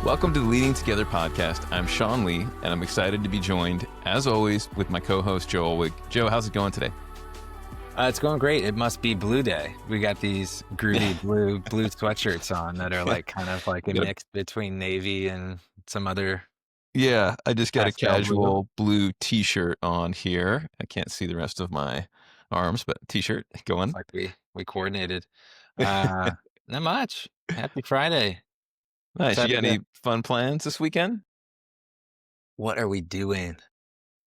Welcome to the Leading Together podcast. I'm Sean Lee, and I'm excited to be joined, as always, with my co-host, Joe Olwig. Joe, how's it going today? It's going great. It must be Blue Day. We got these groovy blue sweatshirts on that are like kind of like a mix between navy and some other. Yeah, I just got a pastel casual blue t-shirt on here. I can't see the rest of my arms, but t-shirt going. It's like we coordinated. Not much. Happy Friday. Nice. You got Excited any to- fun plans this weekend? What are we doing?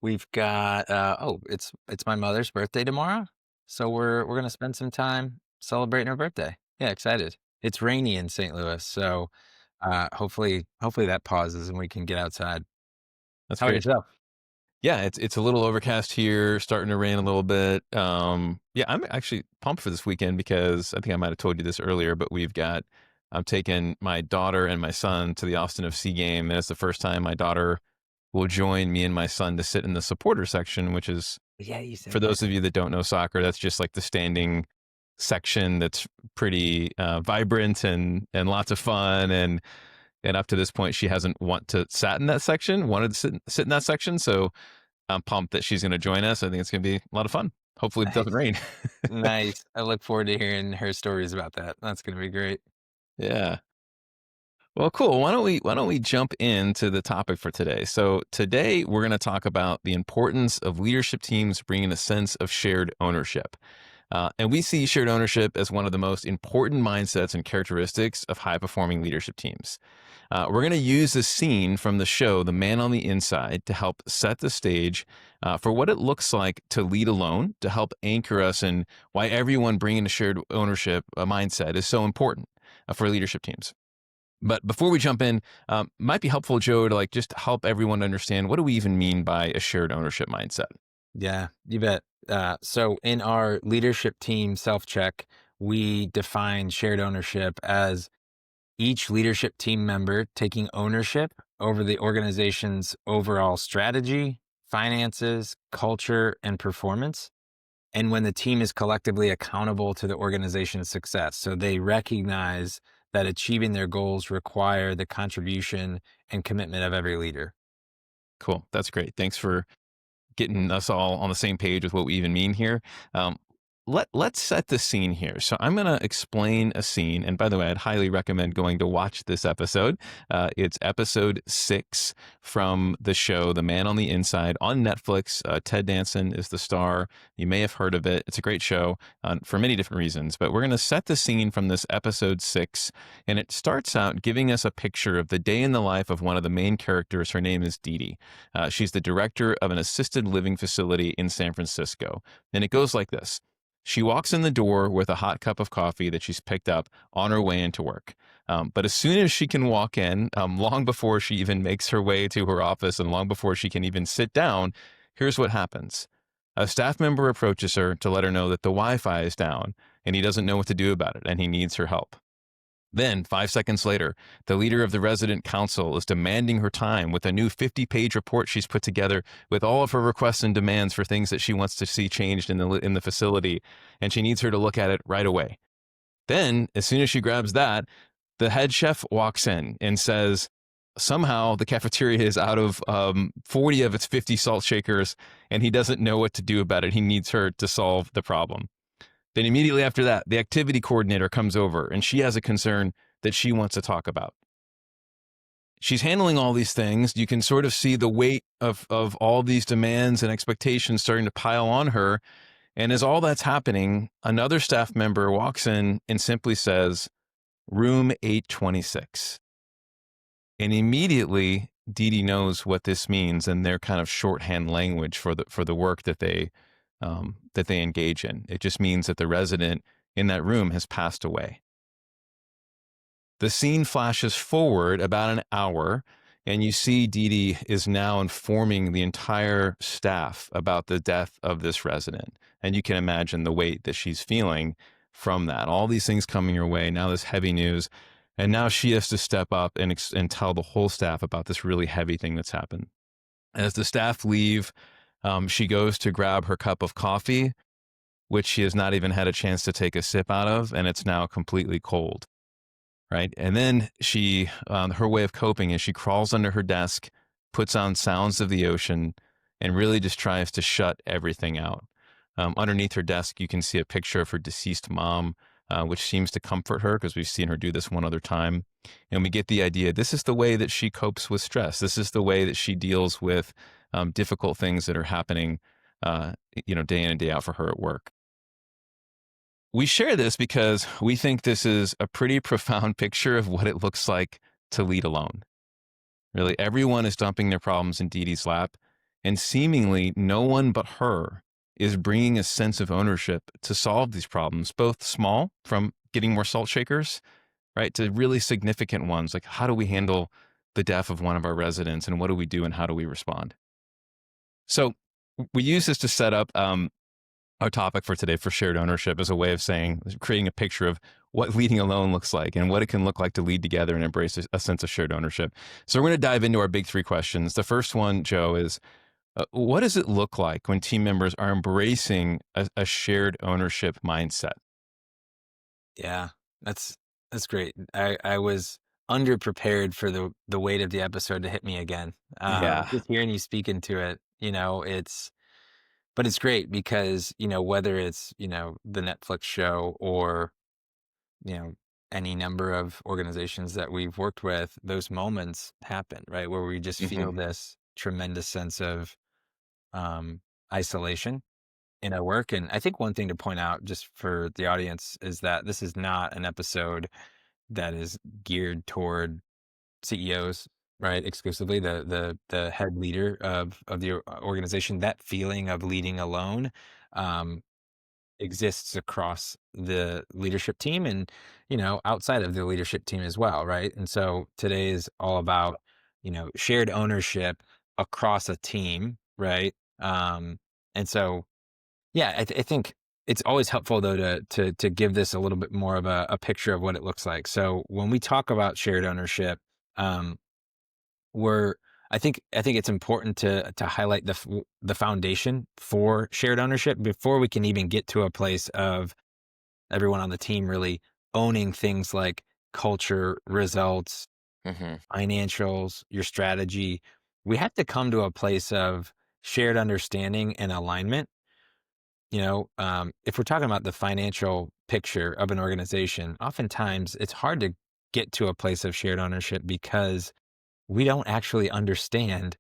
We've got it's my mother's birthday tomorrow. So we're gonna spend some time celebrating her birthday. Yeah, excited. It's rainy in St. Louis, so hopefully that pauses and we can get outside. That's How about great. yourself? Yeah, it's a little overcast here, starting to rain a little bit. Yeah, I'm actually pumped for this weekend because I think I might have told you this earlier, but I'm taking my daughter and my son to the Austin FC game, and it's the first time my daughter will join me and my son to sit in the supporter section, which is, Yeah, you said for those of you that don't know soccer, that's just like the standing section that's pretty vibrant and lots of fun. And up to this point, she hasn't wanted to sit in that section. So I'm pumped that she's going to join us. I think it's going to be a lot of fun. Hopefully it doesn't rain. Nice. I look forward to hearing her stories about that. That's going to be great. Yeah. Well, cool. Why don't we jump into the topic for today? So today we're going to talk about the importance of leadership teams bringing a sense of shared ownership. And we see shared ownership as one of the most important mindsets and characteristics of high-performing leadership teams. We're going to use the scene from the show, The Man on the Inside, to help set the stage for what it looks like to lead alone, to help anchor us in why everyone bringing a shared ownership mindset is so important for leadership teams. But before we jump in, might be helpful, Joe, to like just help everyone understand what do we even mean by a shared ownership mindset? Yeah, you bet. So in our leadership team self-check, we define shared ownership as each leadership team member taking ownership over the organization's overall strategy, finances, culture, and performance. And when the team is collectively accountable to the organization's success. So they recognize that achieving their goals require the contribution and commitment of every leader. Cool. That's great. Thanks for getting us all on the same page with what we even mean here. Let's set the scene here. So I'm going to explain a scene. And by the way, I'd highly recommend going to watch this episode. It's episode 6 from the show, The Man on the Inside on Netflix. Ted Danson is the star. You may have heard of it. It's a great show for many different reasons, but we're going to set the scene from this episode 6. And it starts out giving us a picture of the day in the life of one of the main characters. Her name is Didi. She's the director of an assisted living facility in San Francisco. And it goes like this. She walks in the door with a hot cup of coffee that she's picked up on her way into work. But as soon as she can walk in, long before she even makes her way to her office and long before she can even sit down, here's what happens. A staff member approaches her to let her know that the Wi-Fi is down and he doesn't know what to do about it and he needs her help. Then, 5 seconds later, the leader of the resident council is demanding her time with a new 50-page report she's put together with all of her requests and demands for things that she wants to see changed in the facility, and she needs her to look at it right away. Then, as soon as she grabs that, the head chef walks in and says, somehow the cafeteria is out of 40 of its 50 salt shakers, and he doesn't know what to do about it. He needs her to solve the problem. Then immediately after that, the activity coordinator comes over and she has a concern that she wants to talk about. She's handling all these things. You can sort of see the weight of all these demands and expectations starting to pile on her. And as all that's happening, another staff member walks in and simply says, "Room 826. And immediately Didi knows what this means and their kind of shorthand language for the work that they engage in. It just means that the resident in that room has passed away. The scene flashes forward about an hour, and you see Didi is now informing the entire staff about the death of this resident. And you can imagine the weight that she's feeling from that. All these things coming her way, now this heavy news, and now she has to step up and tell the whole staff about this really heavy thing that's happened. As the staff leave, she goes to grab her cup of coffee, which she has not even had a chance to take a sip out of, and it's now completely cold. right? And then her way of coping is she crawls under her desk, puts on sounds of the ocean, and really just tries to shut everything out. Underneath her desk, you can see a picture of her deceased mom, which seems to comfort her because we've seen her do this one other time. And we get the idea this is the way that she copes with stress. This is the way that she deals with difficult things that are happening, day in and day out for her at work. We share this because we think this is a pretty profound picture of what it looks like to lead alone. Really, everyone is dumping their problems in Didi's lap, and seemingly no one but her is bringing a sense of ownership to solve these problems, both small, from getting more salt shakers, right, to really significant ones, like how do we handle the death of one of our residents, and what do we do, and how do we respond? So we use this to set up our topic for today for shared ownership as a way of saying, creating a picture of what leading alone looks like and what it can look like to lead together and embrace a sense of shared ownership. So we're going to dive into our big three questions. The first one, Joe, is what does it look like when team members are embracing a shared ownership mindset? Yeah, that's that's great. I was underprepared for the weight of the episode to hit me again. Yeah. Just hearing you speak into it, but it's great because, whether it's, the Netflix show or, you know, any number of organizations that we've worked with, those moments happen, right? Where we just feel Hmm. this tremendous sense of um, isolation in our work. And I think one thing to point out just for the audience is that this is not an episode that is geared toward CEOs, right? Exclusively the head leader of the organization. That feeling of leading alone um, exists across the leadership team and outside of the leadership team as well, right? And so today is all about shared ownership across a team, right? And so yeah, I think it's always helpful though to give this a little bit more of a picture of what it looks like. So when we talk about shared ownership, um, we're I think it's important to highlight the foundation for shared ownership before we can even get to a place of everyone on the team really owning things like culture, results, Hmm. financials, your strategy. We have to come to a place of shared understanding and alignment. If we're talking about the financial picture of an organization, oftentimes it's hard to get to a place of shared ownership because we don't actually understand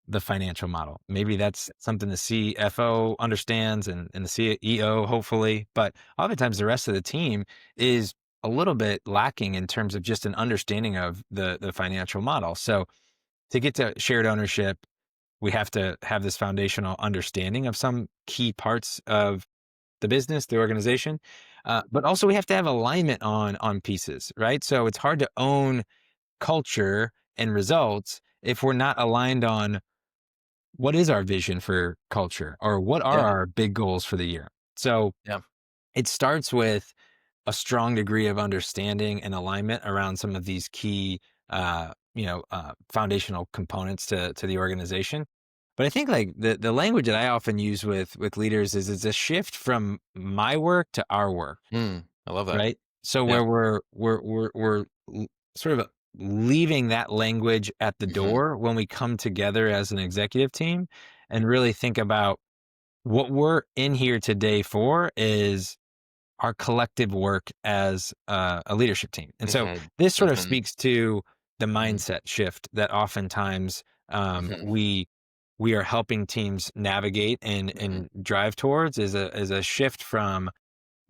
the financial model. Maybe that's something the CFO understands and the CEO, hopefully. But oftentimes the rest of the team is a little bit lacking in terms of just an understanding of the financial model. So to get to shared ownership, we have to have this foundational understanding of some key parts of the business, the organization, but also we have to have alignment on pieces, right? So it's hard to own culture and results if we're not aligned on what is our vision for culture or what are Yeah. our big goals for the year. So Yeah. it starts with a strong degree of understanding and alignment around some of these key, foundational components to the organization. But I think like the language that I often use with leaders is it's a shift from my work to our work, I love that. right? So Yeah. where sort of leaving that language at the Hmm. door when we come together as an executive team and really think about what we're in here today for is our collective work as a leadership team. And so Hmm. this sort of Hmm. speaks to the Hmm. mindset shift that oftentimes Hmm. we are helping teams navigate Hmm. and drive towards is a shift from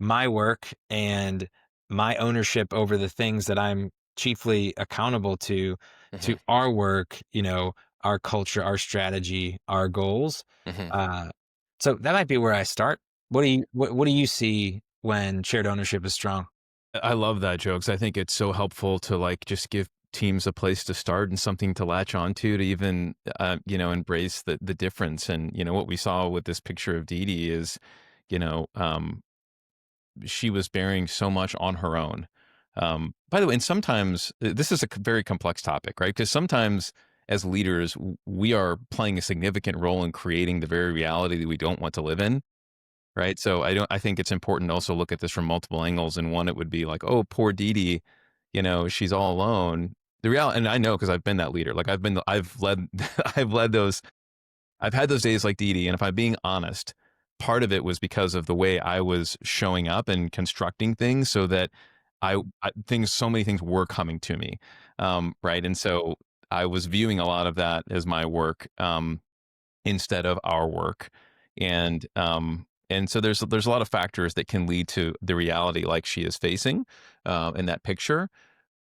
my work and my ownership over the things that I'm chiefly accountable to Hmm. our work, our culture, our strategy, our goals. Hmm. Uh, so that might be where I start. What do you see when shared ownership is strong? I love that jokes. I think it's so helpful to like just give teams a place to start and something to latch onto to even embrace the difference. And what we saw with this picture of Didi is, you know, um, she was bearing so much on her own. By the way, and sometimes this is a very complex topic, right? Because sometimes as leaders, we are playing a significant role in creating the very reality that we don't want to live in. Right. So I think it's important to also look at this from multiple angles. And one, it would be like, oh, poor Didi, she's all alone. The reality, and I know because I've been that leader. Like I've led, I've led those. I've had those days like Didi, and if I'm being honest, part of it was because of the way I was showing up and constructing things, so that so many things were coming to me, right? And so I was viewing a lot of that as my work, instead of our work, and so there's a lot of factors that can lead to the reality like she is facing, in that picture.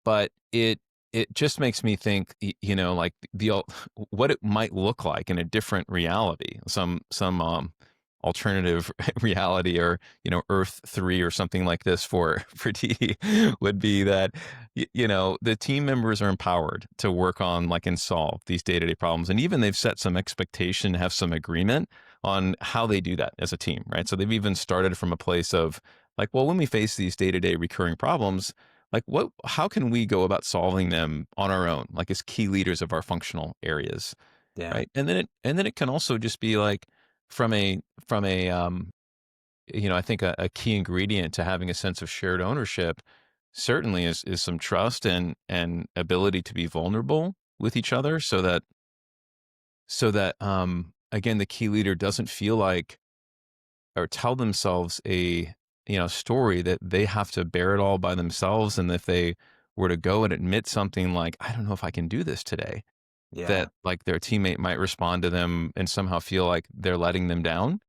But it just makes me think, like what it might look like in a different reality, some alternative reality, or Earth 3 or something like this for T would be that the team members are empowered to work on, like, and solve these day-to-day problems, and even they've set some expectation, have some agreement on how they do that as a team, right? So they've even started from a place of, like, well, when we face these day-to-day recurring problems, like, how can we go about solving them on our own, like as key leaders of our functional areas, Yeah. right? And then it can also just be like, from a I think a key ingredient to having a sense of shared ownership certainly is some trust and ability to be vulnerable with each other, so that again, the key leader doesn't feel like, or tell themselves a story that they have to bear it all by themselves, and if they were to go and admit something like, I don't know if I can do this today, Yeah. that, like, their teammate might respond to them and somehow feel like they're letting them down.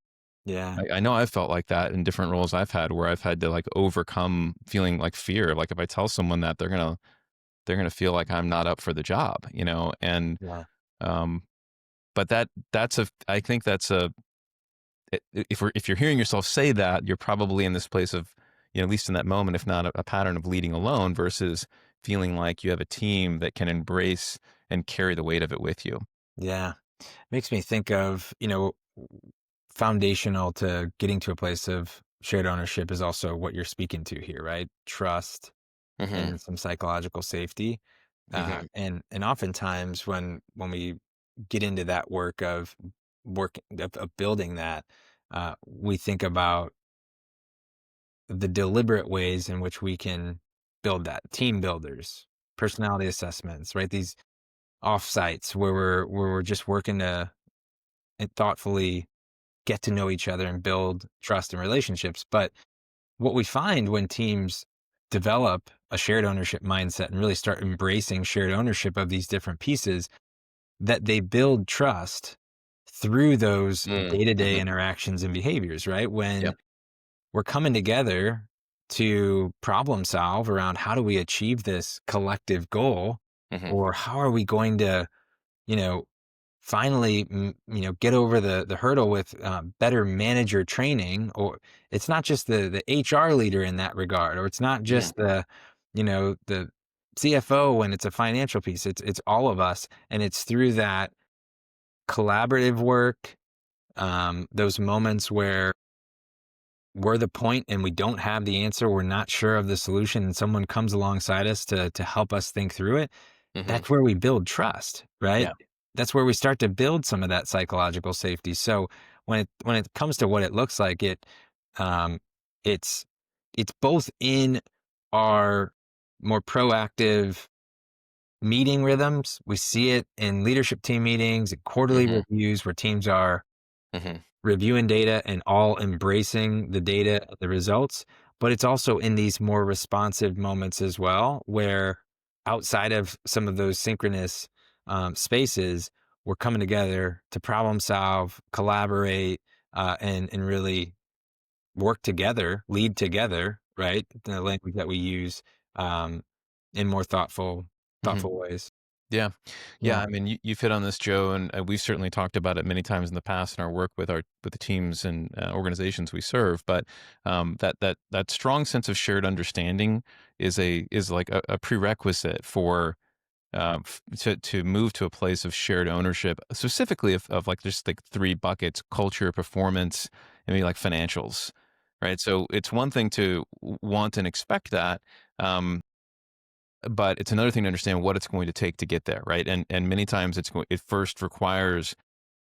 Yeah. I know I've felt like that in different roles I've had, where I've had to, like, overcome feeling like fear, like if I tell someone that, they're gonna feel like I'm not up for the job, and Yeah. um but that's a I think that's a if you're hearing yourself say that, you're probably in this place of, at least in that moment, if not a pattern of leading alone, versus feeling like you have a team that can embrace and carry the weight of it with you. Yeah. Makes me think of, foundational to getting to a place of shared ownership is also what you're speaking to here, right? Trust Hmm. and some psychological safety. Hmm. And oftentimes when we get into that work of building that, we think about the deliberate ways in which we can build that. Team builders, personality assessments, right? These offsites where we're just working to thoughtfully get to know each other and build trust and relationships. But what we find when teams develop a shared ownership mindset and really start embracing shared ownership of these different pieces, that they build trust through those day-to-day Mm-hmm. interactions and behaviors, right? When Yep. we're coming together to problem solve around how do we achieve this collective goal, Hmm. or how are we going to, you know, finally, get over the hurdle with better manager training. Or it's not just the HR leader in that regard, or it's not Hmm. just the CFO when it's a financial piece. It's all of us, and it's through that collaborative work, those moments where we're the point and we don't have the answer, we're not sure of the solution, and someone comes alongside us to help us think through it. Hmm. That's where we build trust, right? Yeah. That's where we start to build some of that psychological safety. So when it comes to what it looks like, um, it's it's both in our more proactive meeting rhythms. We see it in leadership team meetings and quarterly Hmm. reviews where teams are Hmm. reviewing data and all embracing the data and the results. But it's also in these more responsive moments as well, where outside of some of those synchronous spaces, we're coming together to problem solve, collaborate, and really work together, lead together, right? The language that we use, um, in more Hmm. thoughtful ways. Yeah. Yeah, Yeah. I mean, you've hit on this, Joe, and we've certainly talked about it many times in the past in our work with the teams and organizations we serve. But that strong sense of shared understanding is like a prerequisite for, to move to a place of shared ownership, specifically of like just like three buckets: culture, performance, and maybe like financials, right? So it's one thing to want and expect that. Um, but it's another thing to understand what it's going to take to get there, right? And many times it first requires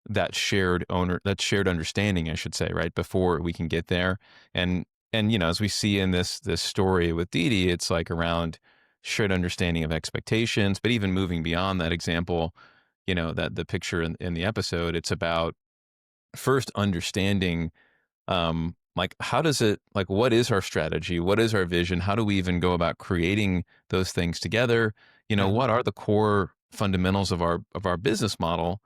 that shared understanding, I should say, right, before we can get there. And as we see in this story with Didi, it's like around, shared understanding of expectations, but even moving beyond that example, that the picture in the episode, it's about first understanding, like, how does it, like, what is our strategy? What is our vision? How do we even go about creating those things together? Mhm, What are the core fundamentals of our business model,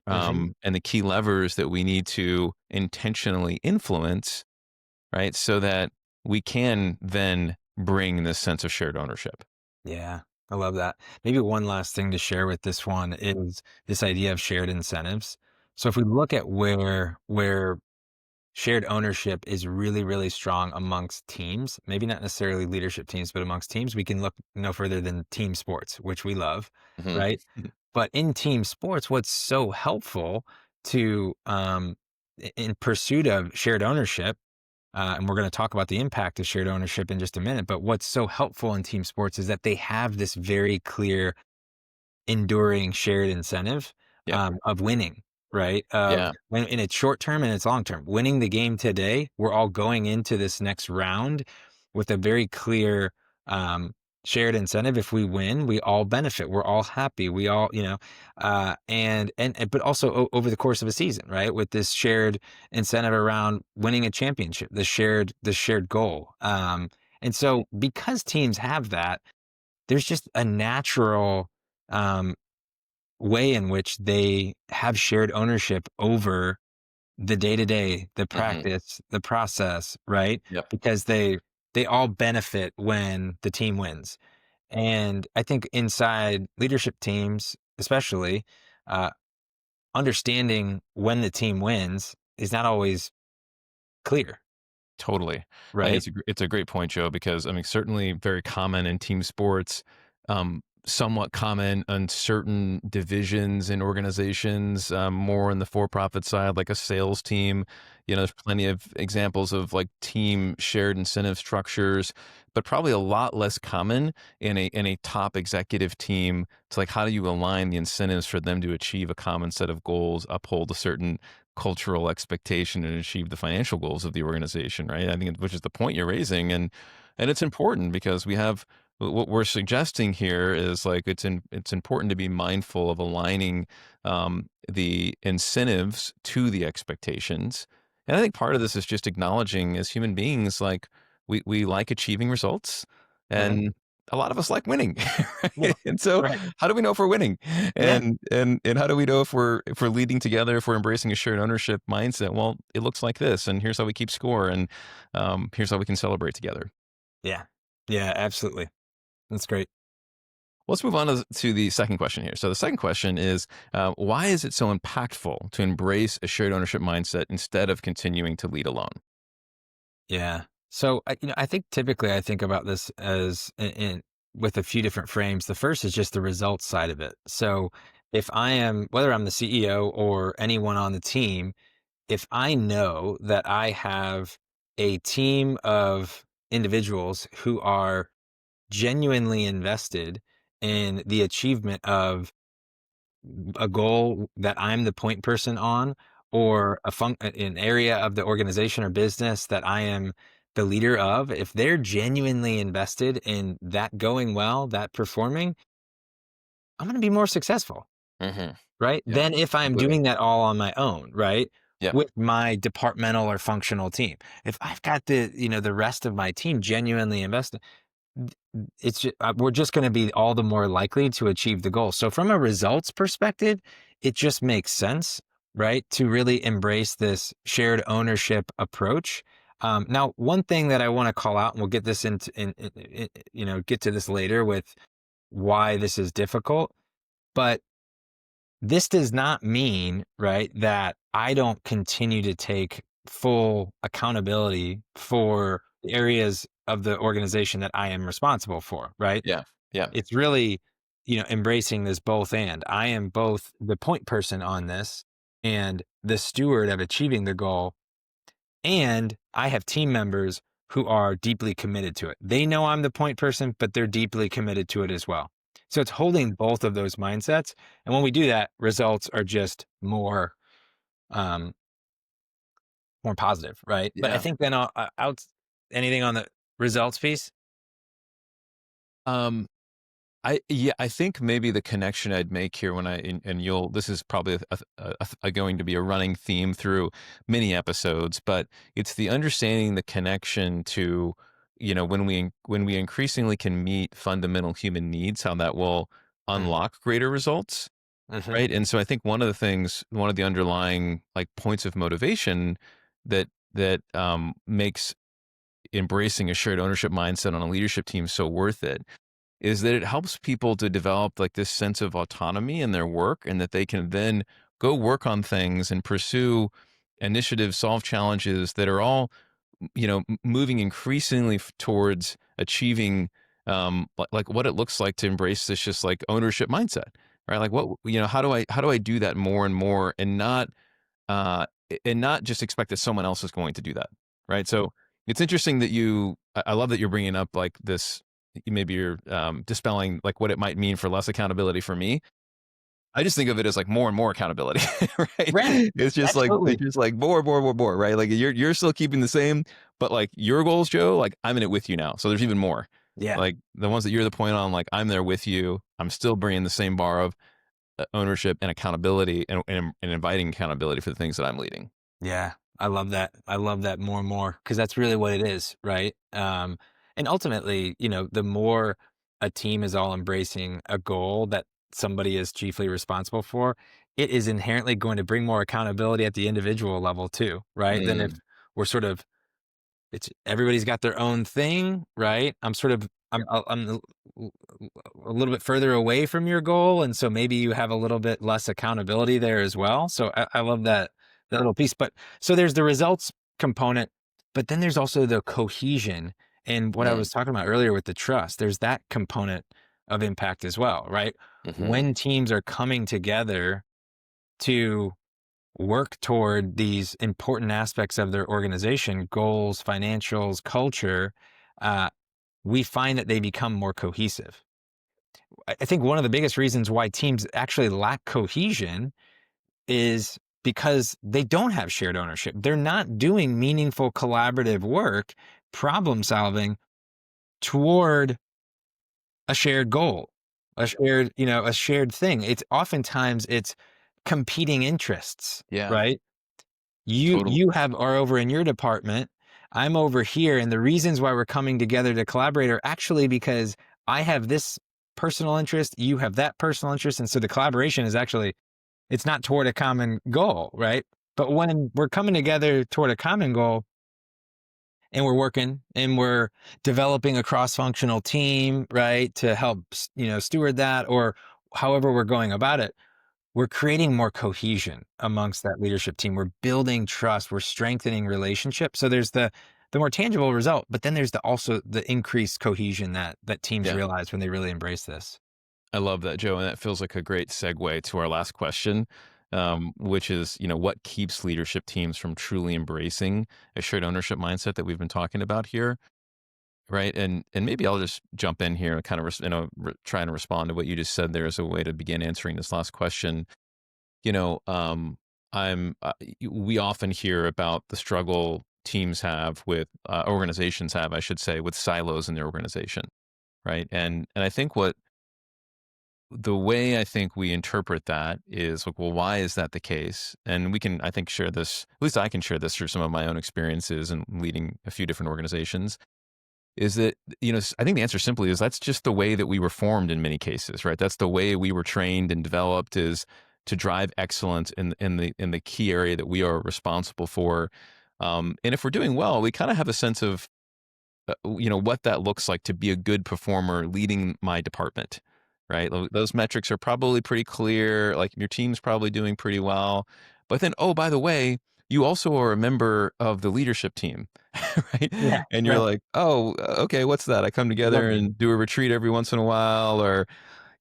mhm. and the key levers that we need to intentionally influence, right? So that we can then bring this sense of shared ownership. Yeah, I love that. Maybe one last thing to share with this one is this idea of shared incentives. So if we look at where shared ownership is really, really strong amongst teams, maybe not necessarily leadership teams, but amongst teams, we can look no further than team sports, which we love, Mhm. right? But in team sports, what's so helpful to in pursuit of shared ownership, and we're going to talk about the impact of shared ownership in just a minute. But what's so helpful in team sports is that they have this very clear enduring shared incentive, Yep. of winning, right? Of Yeah. when in its short term and its long term. Winning the game today, we're all going into this next round with a very clear, um, shared incentive. If we win, we all benefit. We're all happy. We all, but also over the course of a season, right? With this shared incentive around winning a championship, the shared goal. And so because teams have that, there's just a natural, um, way in which they have shared ownership over the day to day, the Mhm. practice, the process, right? Yep. Because they all benefit when the team wins. And I think inside leadership teams, especially, uh, understanding when the team wins is not always clear, Totally. I think right? it's a great point, Joe, because I mean, certainly very common in team sports, somewhat common on certain divisions and organizations, more in the for-profit side, like a sales team. There's plenty of examples of like team shared incentive structures, but probably a lot less common in a top executive team. It's like, how do you align the incentives for them to achieve a common set of goals, uphold a certain cultural expectation, and achieve the financial goals of the organization, right? I think, which is the point you're raising, and it's important because we have what we're suggesting here is like it's important to be mindful of aligning, the incentives to the expectations. And I think part of this is just acknowledging as human beings, like we like achieving results, Mhm. and a lot of us like winning, Yeah. right? And so, Right. how do we know if we're winning? Yeah. And how do we know if we're leading together, if we're embracing a shared ownership mindset? Well, it looks like this, and here's how we keep score, and here's how we can celebrate together. Yeah. Yeah. Absolutely. That's great. Let's move on to the second question here. So the second question is, why is it so impactful to embrace a shared ownership mindset instead of continuing to lead alone? Yeah. So, I think typically I think about this as in with a few different frames. The first is just the results side of it. So, if I am, whether I'm the CEO or anyone on the team, if I know that I have a team of individuals who are genuinely invested in the achievement of a goal that I'm the point person on, or an area of the organization or business that I am the leader of, if they're genuinely invested in that going well, that performing, I'm going to be more successful, Hmm. right? Yeah, Than if I'm completely. doing that all on my own, right? Yeah. With my departmental or functional team. If I've got the rest of my team genuinely invested, we're just going to be all the more likely to achieve the goal. So from a results perspective, it just makes sense, right, to really embrace this shared ownership approach. Now, one thing that I want to call out, and we'll get this get to this later with why this is difficult, but this does not mean, right, that I don't continue to take full accountability for the areas of the organization that I am responsible for, right? Yeah. Yeah. It's really, embracing this both and. I am both the point person on this and the steward of achieving the goal, and I have team members who are deeply committed to it. They know I'm the point person, but they're deeply committed to it as well. So it's holding both of those mindsets. And when we do that, results are just um, more positive, right? But I Yeah. think then out anything on the results piece? Um, I think maybe the connection I'd make here when and you'll this is probably going to be a running theme through many episodes, but it's the understanding the connection to, when we increasingly can meet fundamental human needs, how that will Mm, unlock greater results, mhm, right? And so I think one of the underlying like points of motivation that makes embracing a shared ownership mindset on a leadership team so worth it is that it helps people to develop like this sense of autonomy in their work, and that they can then go work on things and pursue initiatives, solve challenges that are all, moving increasingly towards achieving, like what it looks like to embrace this just like ownership mindset, right? Like how do I do that more and more, uh, and not just expect that someone else is going to do that, right? So it's interesting that I love that you're bringing up like this. Maybe you're dispelling like what it might mean for less accountability for me. I just think of it as like more and more accountability, right? right, It's absolutely. just like more, right? Like you're still keeping the same, but like your goals, Joe, like I'm in it with you now. So there's even more. Yeah. Like the ones that you're the point on, like I'm there with you. I'm still bringing the same bar of ownership and accountability, and inviting accountability for the things that I'm leading. Yeah, I love that. I love that more and more because that's really what it is, right? And ultimately, the more a team is all embracing a goal that somebody is chiefly responsible for, it is inherently going to bring more accountability at the individual level too, right? Than if Mm, we're sort of it's everybody's got their own thing, right? I'm a little bit further away from your goal, and so maybe you have a little bit less accountability there as well. So I love that little piece. But so there's the results component, but then there's also the cohesion and what I mm, was talking about earlier with the trust. There's that component of impact as well, right? hmm. When teams are coming together to work toward these important aspects of their organization, goals, financials, culture, uh, we find that they become more cohesive. I think one of the biggest reasons why teams actually lack cohesion is because they don't have shared ownership. They're not doing meaningful collaborative work, problem solving toward a shared goal, a shared thing. It's competing interests, Yeah, right? You totally. you have are over in your department, I'm over here, and the reasons why we're coming together to collaborate are actually because I have this personal interest, you have that personal interest, and so the collaboration is actually it's not toward a common goal, right? But when we're coming together toward a common goal and we're working and we're developing a cross-functional team, right, to help, steward that or however we're going about it, we're creating more cohesion amongst that leadership team. We're building trust. We're strengthening relationships. So there's the more tangible result, but then there's also the increased cohesion that teams Yeah. realize when they really embrace this. I love that, Joe, and that feels like a great segue to our last question, which is, what keeps leadership teams from truly embracing a shared ownership mindset that we've been talking about here, right? And maybe I'll just jump in here and kind of try and respond to what you just said there as a way to begin answering this last question. You know, um, we often hear about the struggle teams have with organizations have, I should say, with silos in their organization, right? And I think what the way I think we interpret that is like, well, why is that the case? And we can, I think, share this, at least I can share this through some of my own experiences in leading a few different organizations. Is that, I think the answer simply is that's just the way that we were formed in many cases, right? That's the way we were trained and developed, is to drive excellence in the key area that we are responsible for. And if we're doing well, we kind of have a sense of what that looks like to be a good performer leading my department, right? Those metrics are probably pretty clear, like your team's probably doing pretty well. But then, oh, by the way, you also are a member of the leadership team, right? Yeah, And you're right. like, oh, okay, what's that? I come together Lovely. and do a retreat every once in a while, or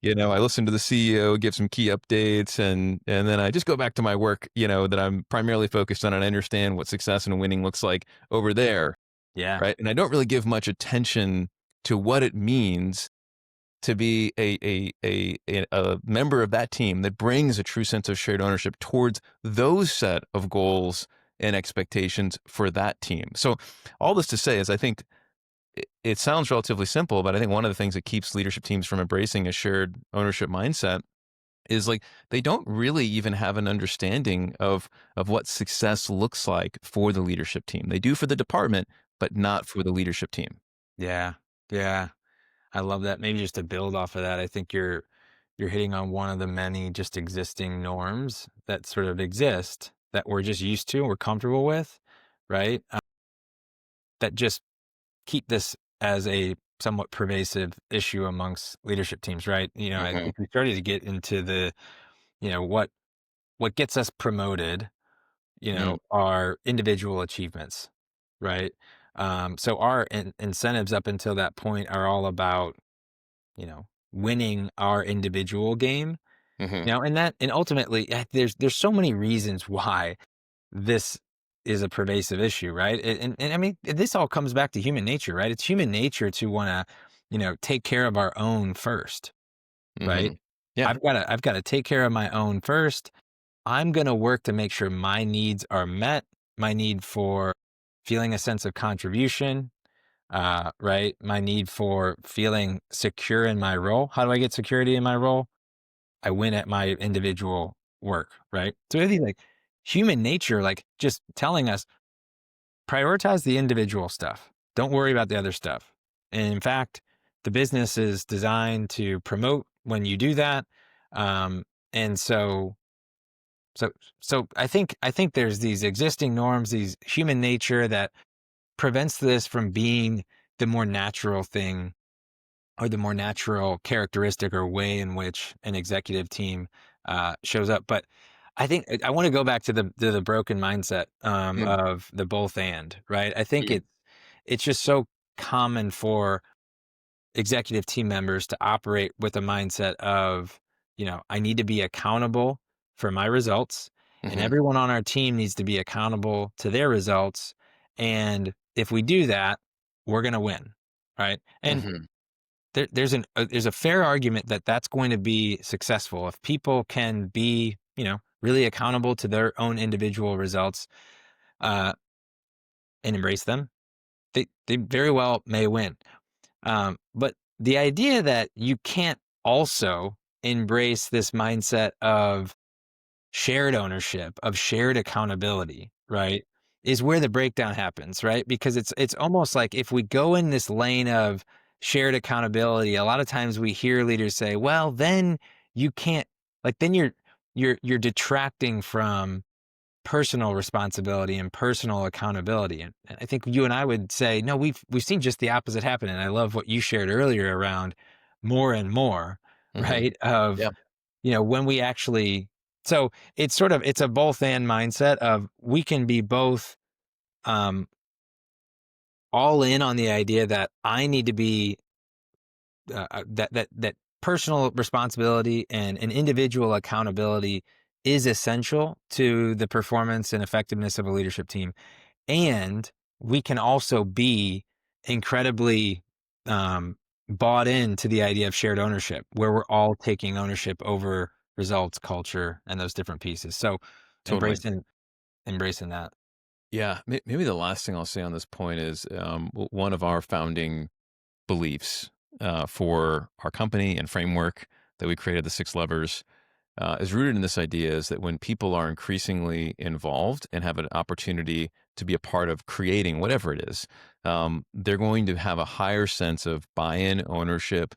I listen to the CEO give some key updates, and then I just go back to my work, that I'm primarily focused on, and I understand what success and winning looks like over there, Yeah. right? And I don't really give much attention to what it means to be a member of that team that brings a true sense of shared ownership towards those set of goals and expectations for that team. So all this to say is, I think it sounds relatively simple, but I think one of the things that keeps leadership teams from embracing a shared ownership mindset is like they don't really even have an understanding of what success looks like for the leadership team. They do for the department, but not for the leadership team. Yeah. Yeah. I love that. Maybe just to build off of that, I think you're hitting on one of the many just existing norms that sort of exist that we're just used to, we're comfortable with, right? That just keep this as a somewhat pervasive issue amongst leadership teams, right? I Hmm. think we started to get into the, what gets us promoted, Mm, are individual achievements, right? So our incentives up until that point are all about, winning our individual game, hmm. and ultimately there's so many reasons why this is a pervasive issue, right? And I mean, this all comes back to human nature, right? It's human nature to want to, take care of our own first, right? Hmm. Yeah. I've got to take care of my own first. I'm going to work to make sure my needs are met, my need for feeling a sense of contribution, right? My need for feeling secure in my role. How do I get security in my role? I win at my individual work, right? So I think like human nature, like just telling us prioritize the individual stuff. Don't worry about the other stuff. And in fact, the business is designed to promote when you do that. Um, and so so I think there's these existing norms, these human nature that prevents this from being the more natural thing or the more natural characteristic or way in which an executive team shows up. But I think I want to go back to the broken mindset Mm, of the both and right. I think mm, it's just so common for executive team members to operate with a mindset of, I need to be accountable for my results, and mhm, everyone on our team needs to be accountable to their results. And if we do that, we're going to win. Right. And mhm, there's a fair argument that that's going to be successful if people can be, really accountable to their own individual results, uh, and embrace them. They very well may win. But the idea that you can't also embrace this mindset of shared ownership, of shared accountability, right? Is where the breakdown happens, right? Because it's almost like if we go in this lane of shared accountability, a lot of times we hear leaders say, "Well, then you can't like then you're detracting from personal responsibility and personal accountability." And I think you and I would say, "No, we've seen just the opposite happen." And I love what you shared earlier around more and more, mhm. right? Of Yeah. when we actually so it's a both and mindset of we can be both um all in on the idea that I need to be that personal responsibility and an individual accountability is essential to the performance and effectiveness of a leadership team. And we can also be incredibly um, bought into the idea of shared ownership, where we're all taking ownership over results, culture, and those different pieces. So Totally. embracing that. Yeah. Maybe the last thing I'll say on this point is one of our founding beliefs for our company and framework that we created, the six levers, is rooted in this idea is that when people are increasingly involved and have an opportunity to be a part of creating whatever it is, they're going to have a higher sense of buy-in, ownership,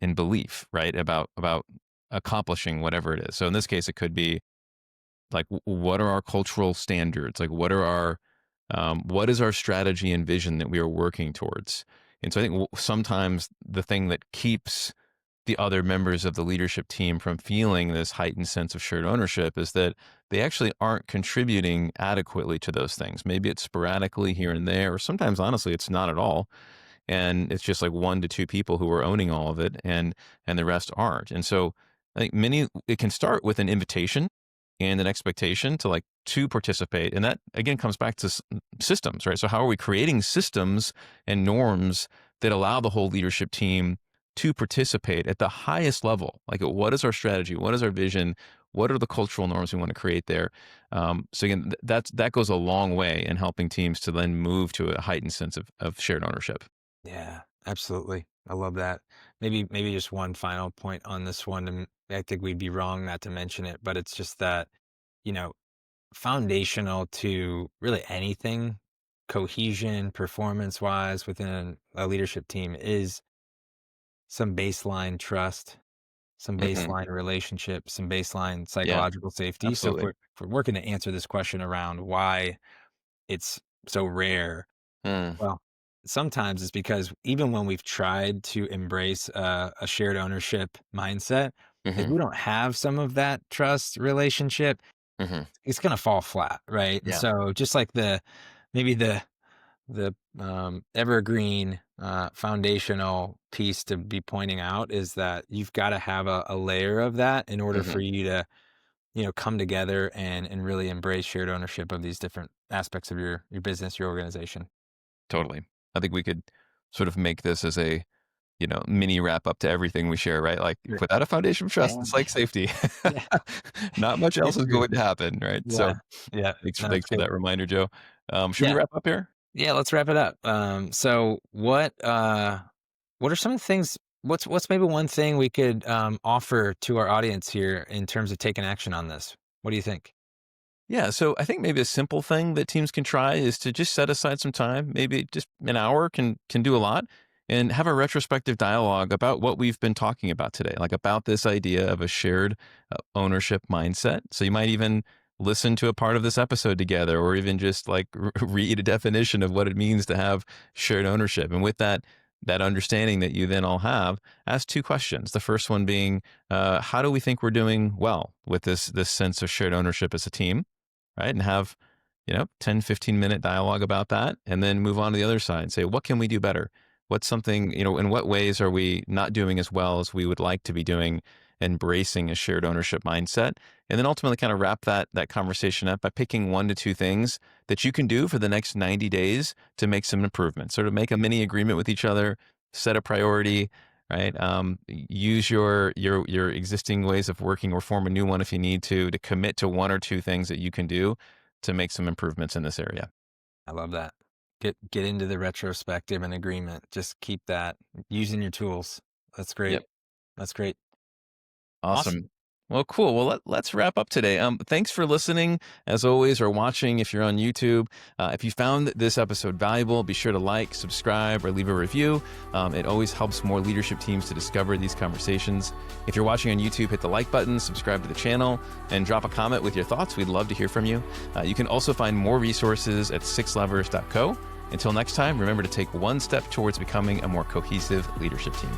and belief, right? About accomplishing whatever it is. So in this case, it could be like, what are our cultural standards? Like, what is our strategy and vision that we are working towards? And so I think sometimes the thing that keeps the other members of the leadership team from feeling this heightened sense of shared ownership is that they actually aren't contributing adequately to those things. Maybe it's sporadically here and there, or sometimes honestly, it's not at all. And it's just like one to two people who are owning all of it and the rest aren't. And so I think it can start with an invitation and an expectation to participate. And that again comes back to systems, right? So how are we creating systems and norms that allow the whole leadership team to participate at the highest level? Like, what is our strategy? What is our vision? What are the cultural norms we want to create there? So again, that goes a long way in helping teams to then move to a heightened sense of shared ownership. Yeah, absolutely. I love that. Maybe just one final point on this one, and I think we'd be wrong not to mention it, but it's just that, you know, foundational to really anything, cohesion, performance-wise within a leadership team is some baseline trust, some Hmm. baseline relationship, some baseline Yeah, psychological safety. So absolutely. if we're working to answer this question around why it's so rare, Mm, well, sometimes it's because even when we've tried to embrace a shared ownership mindset, if hmm. we don't have some of that trust relationship, Hmm. it's gonna fall flat, right? And Yeah. so just like maybe the evergreen foundational piece to be pointing out is that you've got to have a layer of that in order for Hmm. you to, come together and really embrace shared ownership of these different aspects of your business, your organization. Totally. I think we could sort of make this as a, mini wrap up to everything we share, right? Like Sure. without a foundation of trust, Yeah. it's like safety. Yeah. Not much It's else is true. going to happen, right? Yeah. So Yeah. thanks for No, it's thanks for good. that reminder, Joe. Should we Yeah. wrap up here? Yeah, let's wrap it up. So what are some of the things what's maybe one thing we could offer to our audience here in terms of taking action on this? What do you think? Yeah, so I think maybe a simple thing that teams can try is to just set aside some time, maybe just an hour can do a lot, and have a retrospective dialogue about what we've been talking about today, like about this idea of a shared ownership mindset. So you might even listen to a part of this episode together, or even just like read a definition of what it means to have shared ownership. And with that understanding that you then all have, ask two questions. The first one being, how do we think we're doing well with this sense of shared ownership as a team? Right? And have, 10-15 minute dialogue about that, and then move on to the other side and say, what can we do better? What's something, in what ways are we not doing as well as we would like to be doing, embracing a shared ownership mindset? And then ultimately kind of wrap that conversation up by picking 1 to 2 things that you can do for the next 90 days to make some improvements, sort of make a mini agreement with each other, set a priority, right? Use your existing ways of working or form a new one if you need to commit to 1 or 2 things that you can do to make some improvements in this area. I love that. Get into the retrospective and agreement. Just keep that using your tools. That's great. Yep. That's great. Awesome. Awesome. Well, cool. Well, let's wrap up today. Thanks for listening, as always, or watching if you're on YouTube. If you found this episode valuable, be sure to like, subscribe, or leave a review. It always helps more leadership teams to discover these conversations. If you're watching on YouTube, hit the like button, subscribe to the channel, and drop a comment with your thoughts. We'd love to hear from you. You can also find more resources at sixlevers.co. Until next time, remember to take one step towards becoming a more cohesive leadership team.